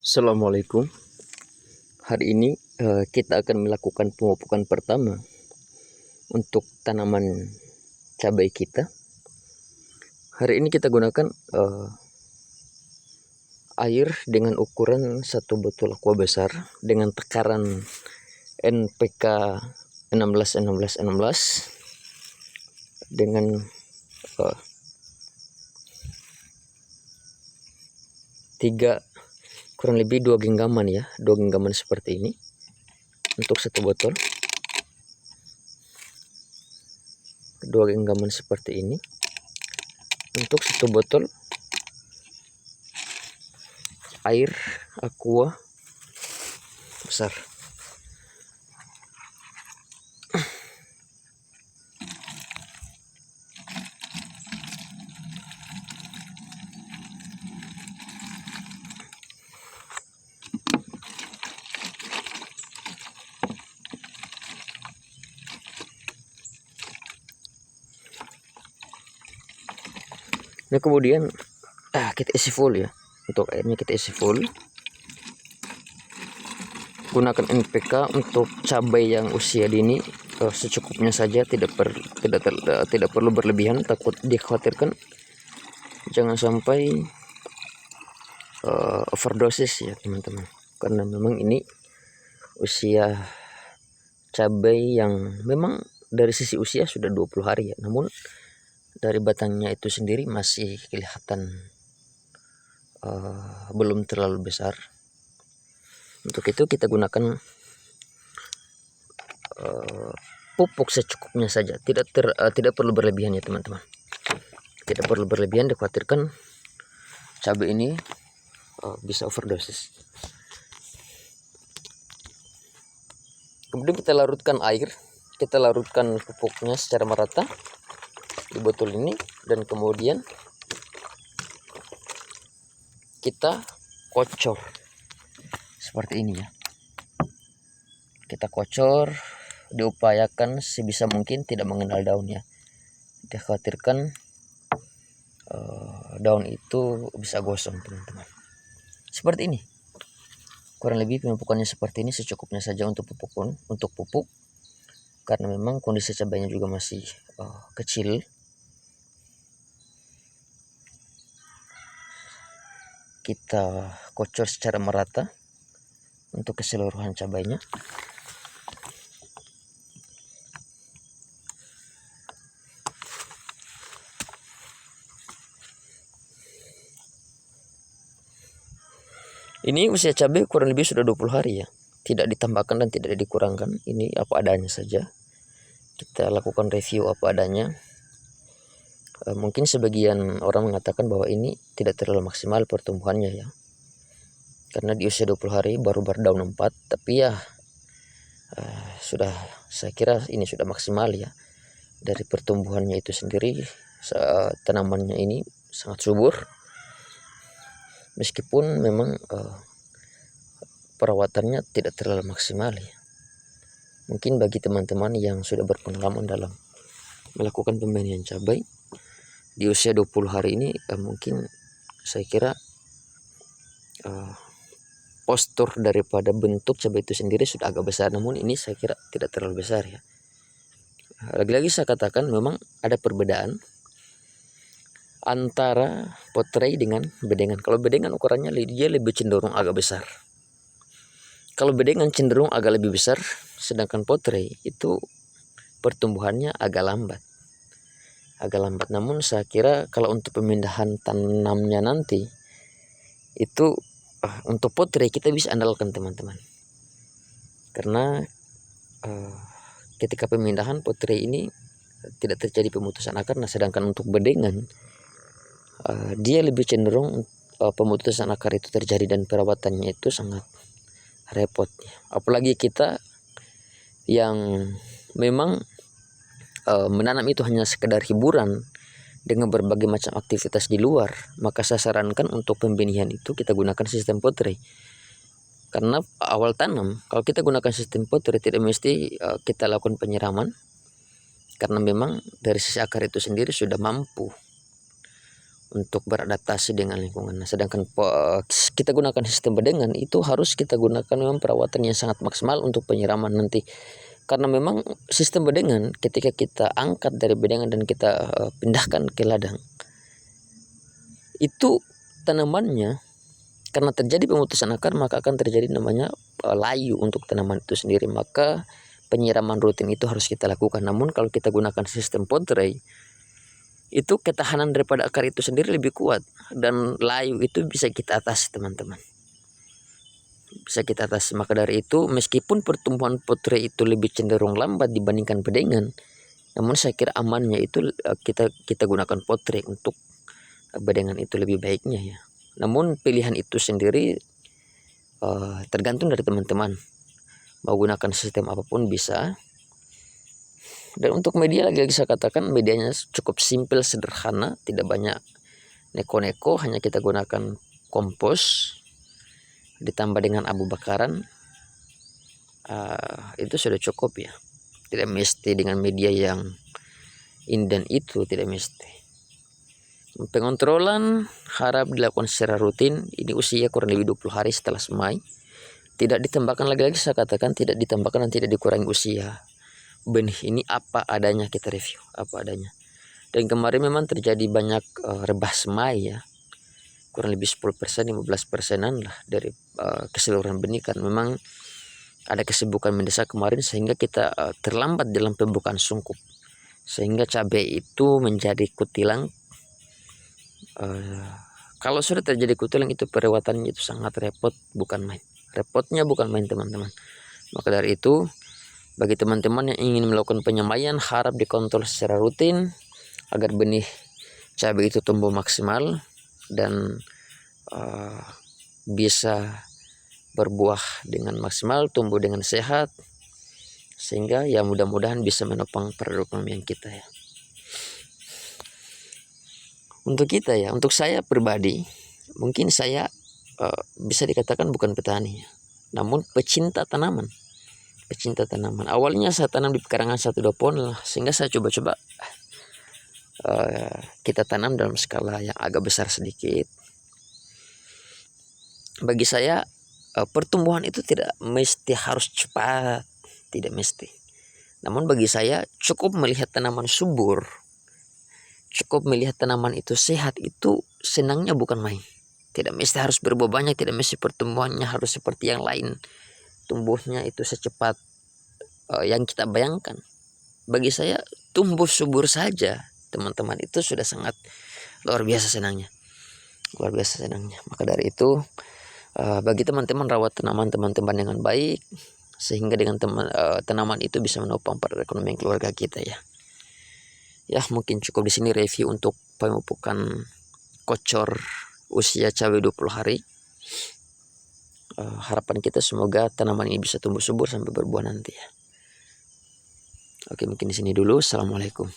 Assalamualaikum. Hari ini kita akan melakukan pemupukan pertama untuk tanaman cabai kita. Hari ini kita gunakan air dengan ukuran 1 botol aqua besar dengan takaran NPK 16 dengan kurang lebih 2 genggaman ya, 2 genggaman seperti ini untuk 1 botol. 2 genggaman seperti ini untuk 1 botol air aqua besar. Nah kemudian kita isi full ya, untuk airnya kita isi full. Gunakan NPK untuk cabai yang usia dini secukupnya saja, tidak perlu berlebihan, takut dikhawatirkan jangan sampai overdosis ya teman-teman, karena memang ini usia cabai yang memang dari sisi usia sudah 20 hari ya, namun dari batangnya itu sendiri masih kelihatan belum terlalu besar. Untuk itu kita gunakan pupuk secukupnya saja, tidak perlu berlebihan ya teman-teman, tidak perlu berlebihan, dikhawatirkan cabai ini bisa overdosis. Kemudian kita larutkan pupuknya secara merata di botol ini, dan kemudian kita kocor seperti ini ya. Kita kocor, diupayakan sebisa mungkin tidak mengenal daun ya, dikhawatirkan daun itu bisa gosong teman-teman. Seperti ini kurang lebih pemupukannya, seperti ini, secukupnya saja untuk pupuk, karena memang kondisi cabainya juga masih kecil. Kita kocor secara merata untuk keseluruhan cabainya. Ini usia cabai kurang lebih sudah 20 hari ya, tidak ditambahkan dan tidak dikurangkan, ini apa adanya saja. Kita lakukan review apa adanya. Mungkin sebagian orang mengatakan bahwa ini tidak terlalu maksimal pertumbuhannya ya, karena di usia 20 hari baru berdaun 4, tapi ya saya kira ini sudah maksimal ya. Dari pertumbuhannya itu sendiri, tanamannya ini sangat subur, meskipun memang perawatannya tidak terlalu maksimal ya. Mungkin bagi teman-teman yang sudah berpengalaman dalam melakukan pembenihan cabai di usia 20 hari ini, mungkin saya kira postur daripada bentuk cabai itu sendiri sudah agak besar, namun ini saya kira tidak terlalu besar ya. Lagi-lagi saya katakan memang ada perbedaan antara potray dengan bedengan. Kalau bedengan ukurannya dia lebih cenderung agak besar, kalau bedengan cenderung agak lebih besar, sedangkan potray itu pertumbuhannya agak lambat. Namun saya kira kalau untuk pemindahan tanamnya nanti itu untuk potray kita bisa andalkan teman-teman, karena ketika pemindahan potray ini tidak terjadi pemutusan akar. Nah sedangkan untuk bedengan dia lebih cenderung pemutusan akar itu terjadi, dan perawatannya itu sangat repot, apalagi kita yang memang menanam itu hanya sekedar hiburan dengan berbagai macam aktivitas di luar. Maka saya sarankan untuk pembenihan itu kita gunakan sistem potray, karena awal tanam kalau kita gunakan sistem potray tidak mesti kita lakukan penyiraman, karena memang dari sisi akar itu sendiri sudah mampu untuk beradaptasi dengan lingkungan. Nah, sedangkan kita gunakan sistem bedengan itu harus kita gunakan memang perawatan yang sangat maksimal untuk penyiraman nanti. Karena memang sistem bedengan ketika kita angkat dari bedengan dan kita pindahkan ke ladang, itu tanamannya karena terjadi pemutusan akar maka akan terjadi namanya layu untuk tanaman itu sendiri. Maka penyiraman rutin itu harus kita lakukan. Namun kalau kita gunakan sistem pot tray, itu ketahanan daripada akar itu sendiri lebih kuat dan layu itu bisa kita atasi teman-teman, bisa kita atasi. Maka dari itu meskipun pertumbuhan pot tray itu lebih cenderung lambat dibandingkan bedengan, namun saya kira amannya itu kita gunakan pot tray untuk bedengan itu lebih baiknya ya. Namun pilihan itu sendiri tergantung dari teman-teman, mau gunakan sistem apapun bisa. Dan untuk media lagi-lagi saya katakan medianya cukup simpel, sederhana, tidak banyak neko-neko, hanya kita gunakan kompos ditambah dengan abu bakaran, itu sudah cukup ya. Tidak mesti dengan media yang inden itu, tidak mesti. Pengontrolan harap dilakukan secara rutin. Ini usia kurang lebih 20 hari setelah semai. Tidak ditambahkan, lagi-lagi saya katakan tidak ditambahkan dan tidak dikurangi usia. Benih ini apa adanya, kita review apa adanya. Dan kemarin memang terjadi banyak rebah semai ya, kurang lebih 10%, 15%-an lah dari keseluruhan benih, kan memang ada kesibukan mendesak kemarin sehingga kita terlambat dalam pembukaan sungkup, sehingga cabai itu menjadi kutilang. Kalau sudah terjadi kutilang itu perawatannya itu sangat repot, bukan main. Repotnya bukan main teman-teman. Maka dari itu bagi teman-teman yang ingin melakukan penyemaian harap dikontrol secara rutin agar benih cabai itu tumbuh maksimal dan bisa berbuah dengan maksimal, tumbuh dengan sehat, sehingga ya mudah-mudahan bisa menopang perekonomian kita ya. Untuk kita ya, untuk saya pribadi mungkin saya bisa dikatakan bukan petani, namun pecinta tanaman. Awalnya saya tanam di pekarangan 1-2 pohon lah, sehingga saya coba-coba kita tanam dalam skala yang agak besar sedikit. Bagi saya pertumbuhan itu tidak mesti harus cepat, tidak mesti. Namun bagi saya cukup melihat tanaman subur, cukup melihat tanaman itu sehat, itu senangnya bukan main. Tidak mesti harus berbuah banyak, tidak mesti pertumbuhannya harus seperti yang lain, tumbuhnya itu secepat yang kita bayangkan. Bagi saya tumbuh subur saja teman-teman itu sudah sangat luar biasa senangnya, luar biasa senangnya. Maka dari itu bagi teman-teman rawat tanaman teman-teman dengan baik, sehingga dengan tanaman itu bisa menopang perekonomian keluarga kita ya. Ya mungkin cukup di sini review untuk pemupukan kocor usia cabai 20 hari. Harapan kita semoga tanaman ini bisa tumbuh subur sampai berbuah nanti ya. Oke, mungkin di sini dulu. Assalamualaikum.